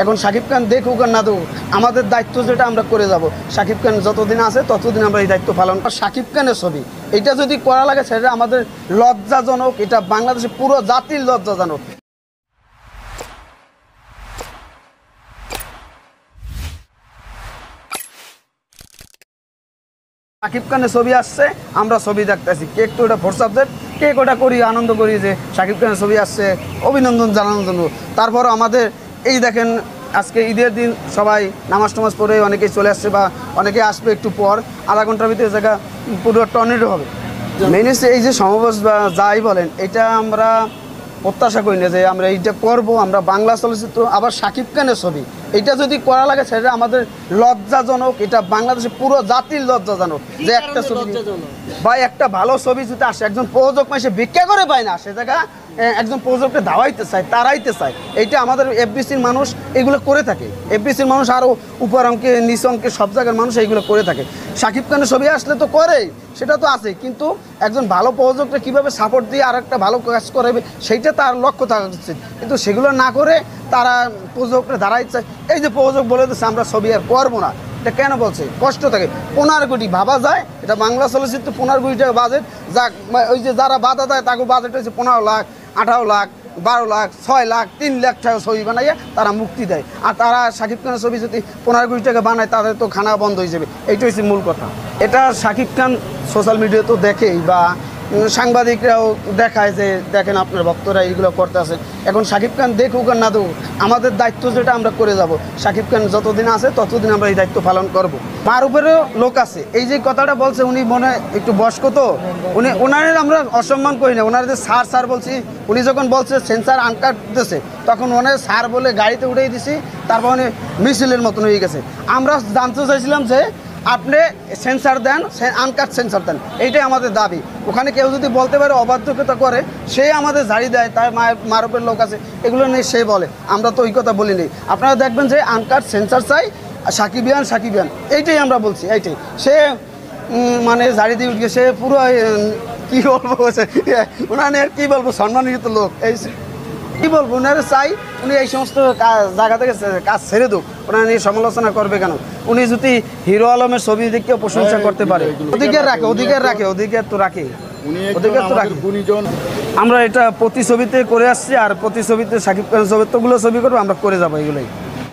এখন শাকিব খান দেখুক আর না দেখুক, আমাদের দায়িত্ব যেটা আমরা করে যাব। শাকিব খান যতদিন আছে ততদিন আমরা এই দায়িত্ব পালন করব। শাকিব খানের ছবি এটা যদি করা লাগে সেটা আমাদের লজ্জাজনক, এটা বাংলাদেশের পুরো জাতির লজ্জাজনক। শাকিব খানের ছবি আসছে, আমরা ছবি দেখতেছি, কেক তো ওটা ফোর সাবজেক্ট, কেক ওটা করি, আনন্দ করি যে শাকিব খানের ছবি আসছে, অভিনন্দন জানানোর জন্য। তারপর আমাদের এই দেখেন আজকে ঈদের দিন সবাই নামাজ টামাজ পড়ে অনেকেই চলে আসছে, বা অনেকে আসবে একটু পর, আধা ঘন্টার ভিতরে জায়গা পুরো টর্নেডো হবে। মেনে এই যে সমাবেশ বা যাই বলেন, এটা আমরা প্রত্যাশা করি না যে আমরা এইটা করব। আমরা বাংলা চলচ্চিত্র, আবার শাকিব খানের ছবি এটা যদি করা লাগে সেটা আমাদের লজ্জাজনক, এটা বাংলাদেশের পুরো জাতির লজ্জাজনক যে একটা ছবি বা একটা ভালো ছবি যদি আসে, একজন প্রযোজক মাসে ভিক্ষা করে পায় না, সে জায়গা একজন প্রযোজককে দাওয়াইতে চায়, তারাইতে চায়। এইটা আমাদের এফবিসির মানুষ এগুলো করে থাকে, এফবিসির মানুষ আরও উপর অঙ্কে নিচ অঙ্কে সব জায়গার মানুষ এইগুলো করে থাকে। শাকিব খানের ছবি আসলে তো করেই, সেটা তো আছে, কিন্তু একজন ভালো প্রযোজককে কীভাবে সাপোর্ট দিয়ে আর একটা ভালো কাজ করাবে সেইটা তার লক্ষ্য থাকা উচিত, কিন্তু সেগুলো না করে তারা প্রযোজকরা দাঁড়াইতে চায়। এই যে প্রযোজক বলে দিচ্ছে আমরা ছবি আর করবো না, এটা কেন বলছে? কষ্ট থাকে। 15 কোটি ভাবা যায়, এটা বাংলা চলচ্চিত্র 15 কোটি টাকা বাজেট, যাক ওই যে যারা বাধা দেয় তাকে বাজেট হয়েছে 15 লাখ, 18 লাখ, 12 লাখ, 6 লাখ, 3 লাখ টাকা ছবি বানাইয়া তারা মুক্তি দেয়। আর তারা শাকিব খানের ছবি যদি 15 কোটি টাকা বানায়, তাদের তো খানা বন্ধ হয়ে যাবে। এইটা হচ্ছে মূল কথা। এটা শাকিব খান সোশ্যাল মিডিয়া তো দেখেই, বা সাংবাদিকরাও দেখায় যে দেখেন আপনার ভক্তরা এইগুলো করতে আছে। এখন শাকিব খান দেখুক আর না দেখুক, আমাদের দায়িত্ব যেটা আমরা করে যাব। শাকিব খান যতদিন আছে ততদিন আমরা এই দায়িত্ব পালন করব। মার উপরেও লোক আছে, এই যে কথাটা বলছে উনি মনে একটু বয়স্ক, তো ওনার আমরা অসম্মান করি না। ওনার যে স্যার স্যার বলছি, উনি যখন বলছে সেন্সার আনকাট দিতেছে, তখন ওনার স্যার বলে গাড়িতে উঠেই দিছি, তারপর উনি মিছিলের মতন হয়ে গেছে। আমরা জানতে চাইছিলাম যে আপনি সেন্সার দেন, আনকাট সেন্সার দেন, এইটাই আমাদের দাবি। ওখানে কেউ যদি বলতে পারে অবাধ্যকতা করে, সে আমাদের ঝাড়ি দেয়, তার মার উপরের লোক আছে, এগুলো নিয়ে সে বলে, আমরা তো ওই কথা বলিনি। আপনারা দেখবেন যে আনকাট সেন্সার চাই, সাকিবিয়ান সাকিবিয়ান, এইটাই আমরা বলছি, এইটাই। সে মানে ঝাড়ি দিয়ে উঠে সে পুরো কী বলবো, ওনার কী বলবো, সম্মানিত লোক, এই কী বলবো, ওনারা চাই উনি এই সমস্ত জায়গা থেকে কাজ ছেড়ে দুক। ওনারা নিয়ে সমালোচনা করবে কেন? উনি যদি হিরো আলমের ছবি দিকেও প্রশংসা করতে পারে, অধিকার রাখে, অধিকার রাখে, অধিকার তো রাখে, অধিকার তো রাখে। আমরা এটা প্রতি ছবিতে করে আসছি, আর প্রতি ছবিতে শাকিব খানের ছবি তোগুলো ছবি করবো, আমরা করে যাবো এগুলোই।